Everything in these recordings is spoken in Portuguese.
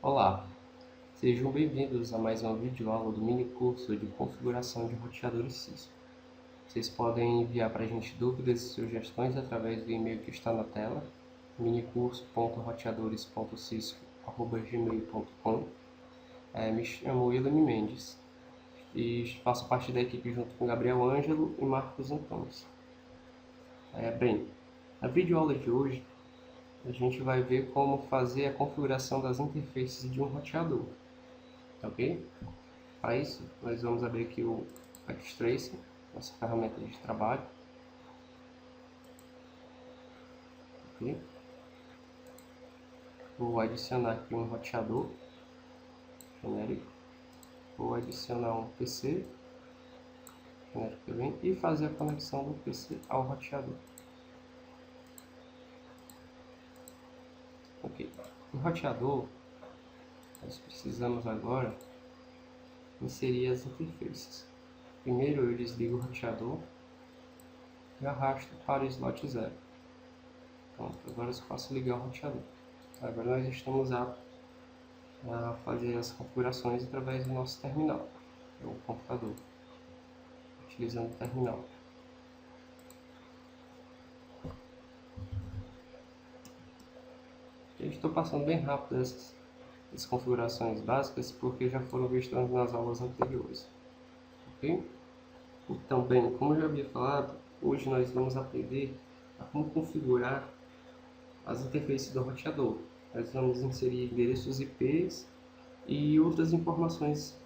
Olá, sejam bem-vindos a mais uma videoaula do mini curso de configuração de roteadores Cisco. Vocês podem enviar para a gente dúvidas e sugestões através do e-mail que está na tela, minicurso.roteadores.cisco@gmail.com. Me chamo William Mendes e faço parte da equipe junto com Gabriel Ângelo e Marcos Antônio. Na videoaula de hoje, a gente vai ver como fazer a configuração das interfaces de um roteador, tá ok? Para isso, nós vamos abrir aqui o Xtracer, nossa ferramenta de trabalho. Ok? Vou adicionar aqui um roteador genérico. Vou adicionar um PC genérico também e fazer a conexão do PC ao roteador. Ok. No roteador, nós precisamos agora inserir as interfaces. Primeiro eu desligo o roteador e arrasto para o slot 0. Pronto, agora eu posso ligar o roteador. Agora nós estamos aptos a fazer as configurações através do nosso terminal, o computador, utilizando o terminal. Eu estou passando bem rápido essas configurações básicas porque já foram vistas nas aulas anteriores. Ok? Então, bem, como eu já havia falado, hoje nós vamos aprender a como configurar as interfaces do roteador. Nós vamos inserir endereços IPs e outras informações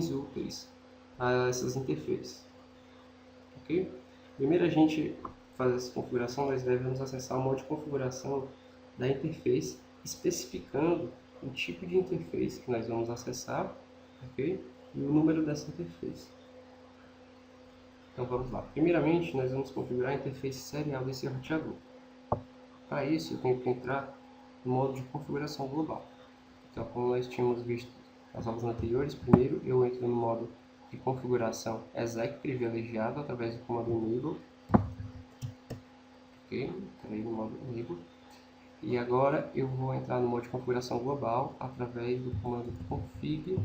úteis a essas interfaces. Ok? Primeiro a gente fazer essa configuração, nós devemos acessar o modo de configuração da interface, especificando o tipo de interface que nós vamos acessar, ok? E o número dessa interface. Então vamos lá. Primeiramente, nós vamos configurar a interface serial desse roteador. Para isso, eu tenho que entrar no modo de configuração global. Então, como nós tínhamos visto nas aulas anteriores, primeiro eu entro no modo de configuração exec privilegiado através do comando enable. Ok, entrei no modo enable. E agora eu vou entrar no modo de configuração global através do comando config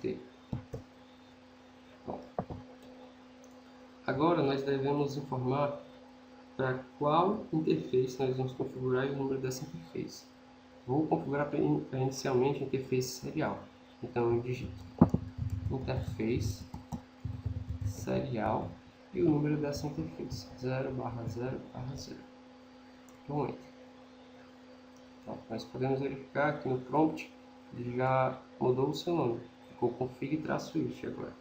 t. Bom, agora nós devemos informar para qual interface nós vamos configurar e o número dessa interface. Vou configurar inicialmente a interface serial. Então eu digito interface serial e o número dessa interface 0/0/0. Então entra. Então, nós podemos verificar aqui no prompt ele já mudou o seu nome, ficou config-it agora.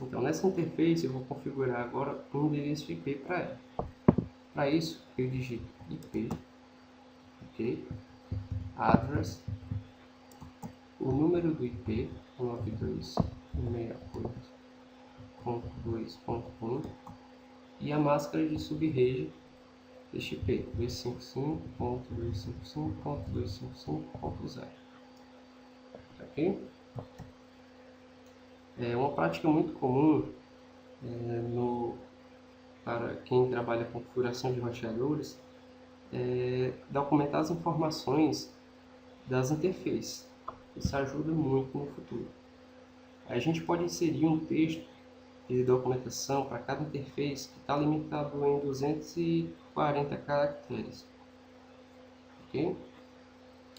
Então nessa interface eu vou configurar agora um endereço IP para ela. Para isso eu digito IP, ok, address, o número do IP 92.168.2.1 e a máscara de subrede deste IP 255.255.255.0. Ok? Uma prática muito comum para quem trabalha com configuração de roteadores é documentar as informações das interfaces. Isso ajuda muito no futuro. A gente pode inserir um texto de documentação para cada interface que está limitado em 240 caracteres. Ok?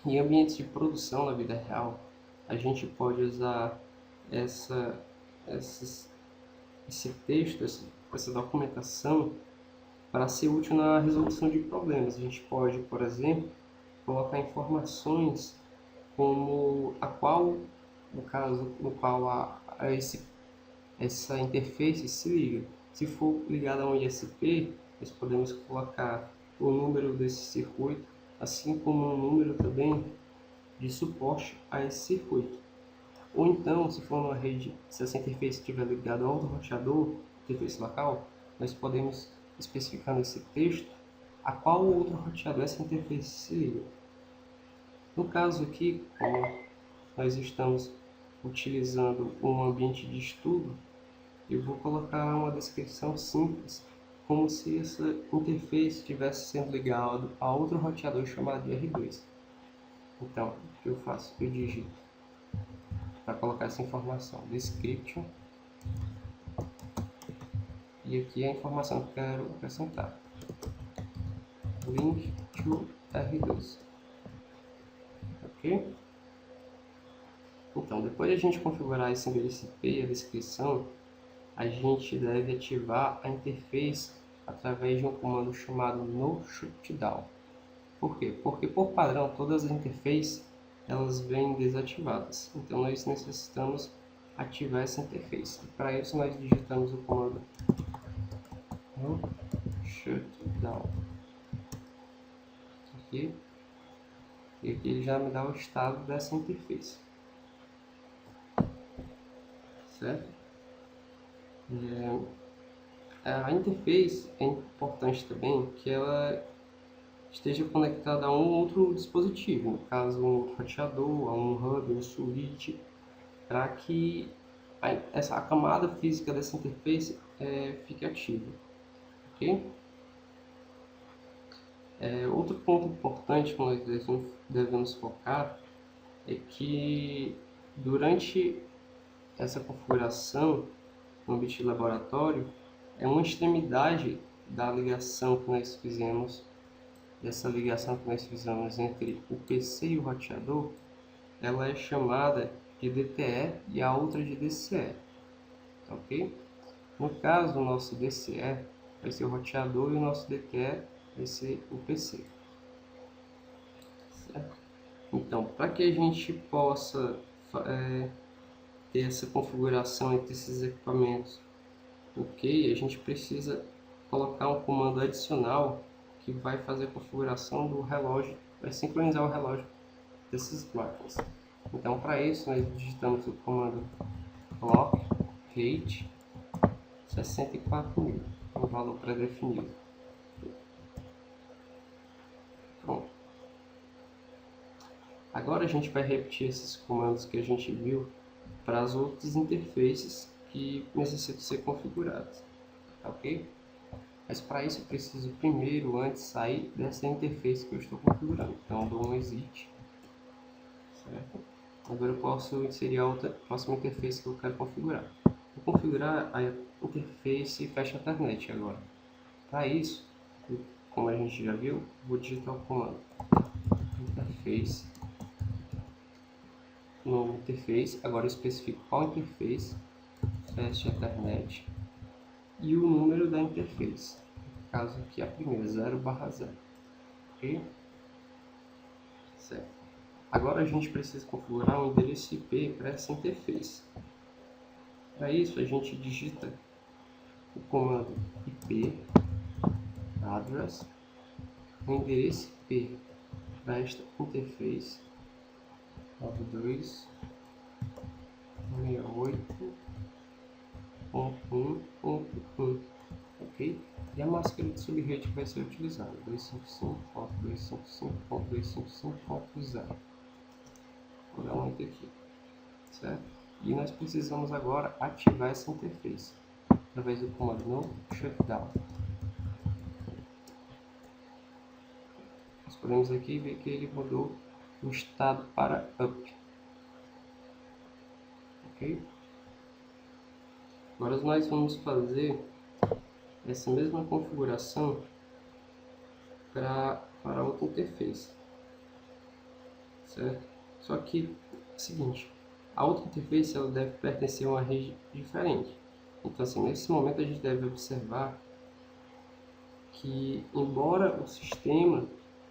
Em ambientes de produção na vida real, a gente pode usar esse texto, essa documentação para ser útil na resolução de problemas. A gente pode, por exemplo, colocar informações como no caso no qual essa interface se liga. Se for ligada a um ISP, nós podemos colocar o número desse circuito, assim como um número também de suporte a esse circuito. Ou então, se for uma rede, se essa interface estiver ligada a outro roteador, interface local, nós podemos especificar nesse texto a qual outro roteador essa interface se liga. No caso aqui, como nós estamos utilizando um ambiente de estudo, eu vou colocar uma descrição simples como se essa interface estivesse sendo ligada a outro roteador chamado de R2. Então, o que eu faço? Eu digito para colocar essa informação, description, e aqui é a informação que eu quero acrescentar, link to R2, ok? Então, depois de a gente configurar esse endereço IP e a descrição, a gente deve ativar a interface através de um comando chamado no-shutdown. Por quê? Porque por padrão todas as interfaces elas vêm desativadas. Então nós necessitamos ativar essa interface. Para isso nós digitamos o comando no-shutdown. Aqui. E aqui ele já me dá o estado dessa interface. Certo? A interface é importante também que ela esteja conectada a um outro dispositivo, no caso um roteador, a um hub, um switch, para que a camada física dessa interface fique ativa. Okay? Outro ponto importante que nós devemos focar é que durante essa configuração no ambiente de laboratório, uma extremidade da ligação que nós fizemos, dessa ligação que nós fizemos entre o PC e o roteador, ela é chamada de DTE e a outra de DCE, ok? No caso, o nosso DCE vai ser o roteador e o nosso DTE vai ser o PC. Certo? Então, para que a gente possa ter essa configuração entre esses equipamentos, ok, a gente precisa colocar um comando adicional que vai fazer a configuração do relógio, vai sincronizar o relógio desses máquinas. Então, para isso, nós digitamos o comando clock rate 64.000, um valor pré-definido. Pronto. Agora a gente vai repetir esses comandos que a gente viu para as outras interfaces que necessitam ser configuradas, ok? Mas para isso eu preciso primeiro, antes, sair dessa interface que eu estou configurando. Então eu dou um exit, certo? Agora eu posso inserir a próxima interface que eu quero configurar. Vou configurar a interface Fast Ethernet agora. Para isso, como a gente já viu, vou digitar o comando interface. No interface, agora eu especifico qual interface, Fast Ethernet, e o número da interface. No caso aqui a primeira, 0/0. Ok? Certo. Agora a gente precisa configurar um endereço IP para essa interface. Para isso a gente digita o comando IP address, o endereço IP para esta interface 92.68.1.1, ok? E a máscara de subrede vai ser utilizada 255.255.255.0. Vou dar um enter aqui, certo? E nós precisamos agora ativar essa interface através do comando no shutdown. Nós podemos aqui ver que ele mudou o estado para up, ok? Agora nós vamos fazer essa mesma configuração para outra interface, certo? Só que é o seguinte, a outra interface ela deve pertencer a uma rede diferente. Então assim, nesse momento a gente deve observar que, embora o sistema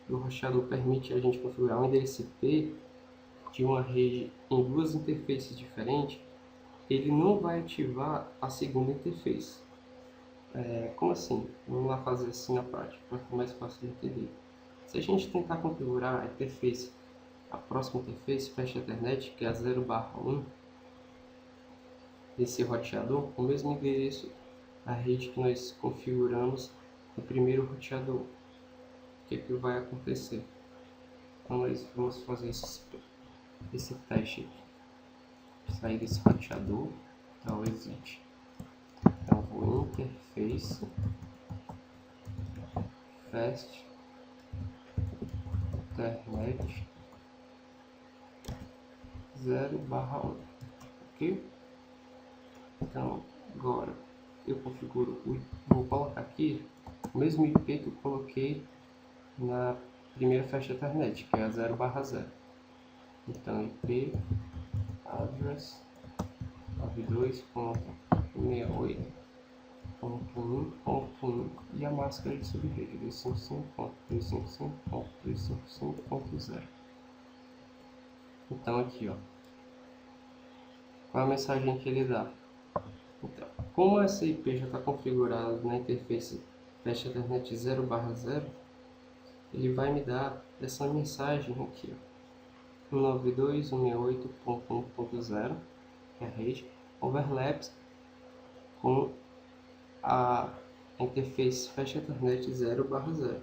do roteador permite a gente configurar um endereço IP de uma rede em duas interfaces diferentes, ele não vai ativar a segunda interface. Como assim? Vamos lá fazer assim na prática, para ficar mais fácil de entender. Se a gente tentar configurar a interface, a próxima interface, Fast Ethernet, que é a 0/1, desse roteador, com o mesmo endereço da rede que nós configuramos no primeiro roteador, o que vai acontecer? Então nós vamos fazer esse teste aqui. Sair desse roteador, dar o exit. Então vou em interface, Fast Ethernet 0/1, ok? Então agora eu configuro, vou colocar aqui o mesmo IP que eu coloquei na primeira Fast Ethernet, que é a 0/0. Então IP address 92.68.1.1 e a máscara de subrede 255.255.255.0. Então aqui, ó, qual é a mensagem que ele dá? Então, como essa IP já está configurada na interface Fast Ethernet 0/0, ele vai me dar essa mensagem aqui, ó, 192.168.1.0, que é a rede, overlaps com a interface Fast Ethernet 0/0,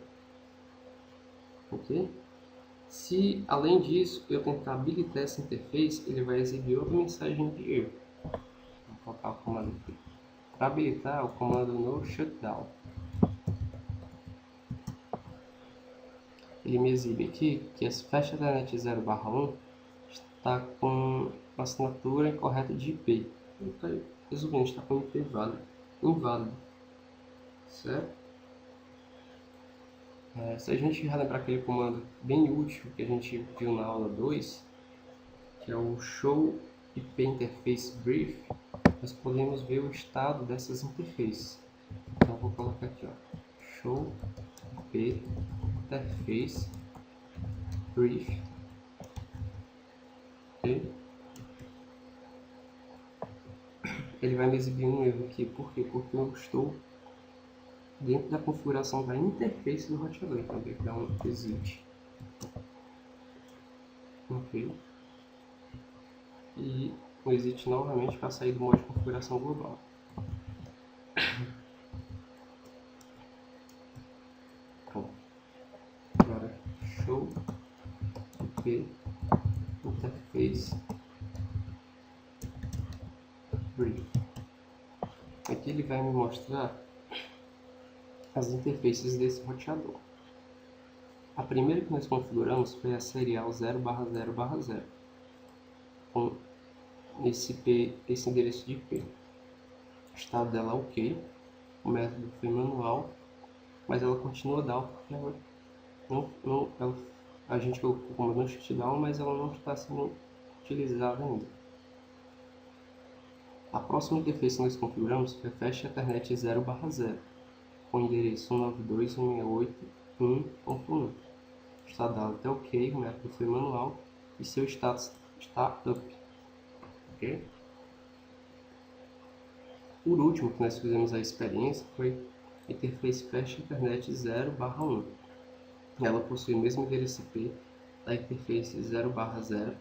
ok? Se além disso eu tentar habilitar essa interface, ele vai exibir outra mensagem de erro. Vou colocar o comando aqui. Para habilitar, o comando no shutdown. Ele me exibe aqui que esse Fast Ethernet 0/1 está com uma assinatura incorreta de IP. Então, resumindo, está com IP inválido, certo? Se a gente relembrar aquele comando bem útil que a gente viu na aula 2, que é o show IP interface brief, nós podemos ver o estado dessas interfaces. Então eu vou colocar aqui, ó, show IP interface brief, ok? Ele vai me exibir um erro aqui, por quê? Porque eu estou dentro da configuração da interface do roteador, então tem que dar um exit, ok? E um exit novamente para sair do modo de configuração global. Bom, agora show IP interface brief. Aqui ele vai me mostrar as interfaces desse roteador. A primeira que nós configuramos foi a serial 0/0/0 com esse endereço de IP. O estado dela é ok, o método foi manual, mas ela continua down porque a gente colocou como no shutdown, mas ela não está sendo utilizada ainda. A próxima interface que nós configuramos foi a Fast Ethernet 0/0 com o endereço 192.168.1.1. O estado dela está ok, o método foi manual e seu status está up. Okay? Por último, que nós fizemos a experiência foi a interface Fast Ethernet 0/1. Ela possui o mesmo endereço IP da interface 0/0,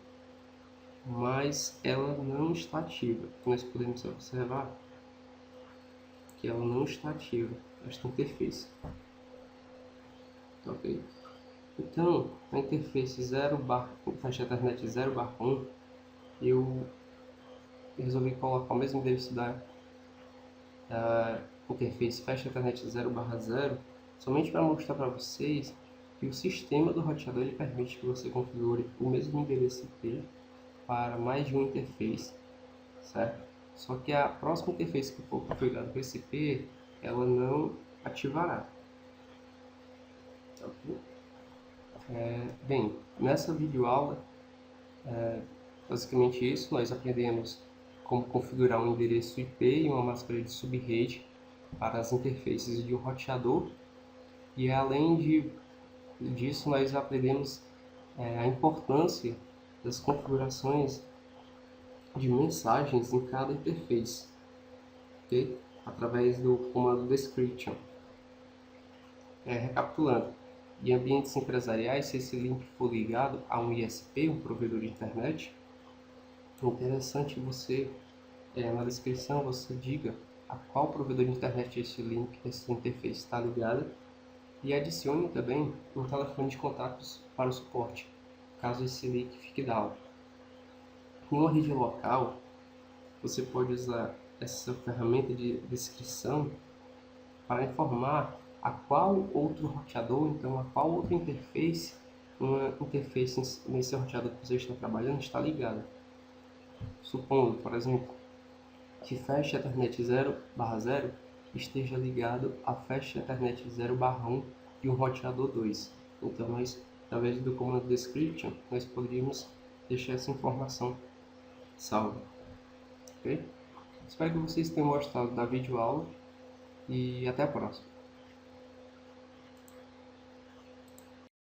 mas ela não está ativa. Nós podemos observar que ela não está ativa, esta interface. Ok? Então, a interface Fast Ethernet 0/1, eu resolvi colocar o mesmo endereço da interface Fast Ethernet 0/0 somente para mostrar para vocês que o sistema do roteador ele permite que você configure o mesmo endereço IP para mais de uma interface, certo? Só que a próxima interface que for configurada com esse IP, ela não ativará. Okay? Bem, nessa videoaula, basicamente isso, nós aprendemos como configurar um endereço IP e uma máscara de subrede para as interfaces de um roteador, e além disso nós aprendemos a importância das configurações de mensagens em cada interface, okay? Através do comando description. Recapitulando, em ambientes empresariais, se esse link for ligado a um ISP, um provedor de internet, é interessante você, na descrição, você diga a qual provedor de internet esse link, essa interface está ligada, e adicione também um telefone de contatos para o suporte, caso esse link fique down. Em uma rede local, você pode usar essa ferramenta de descrição para informar a qual outro roteador, então a qual outra interface, uma interface nesse roteador que você está trabalhando está ligada. Supondo, por exemplo, que Fast Ethernet 0/0 esteja ligado a Fast Ethernet 0/1 de um roteador 2. Então, nós, através do comando description, nós poderíamos deixar essa informação salva. Ok? Espero que vocês tenham gostado da videoaula e até a próxima.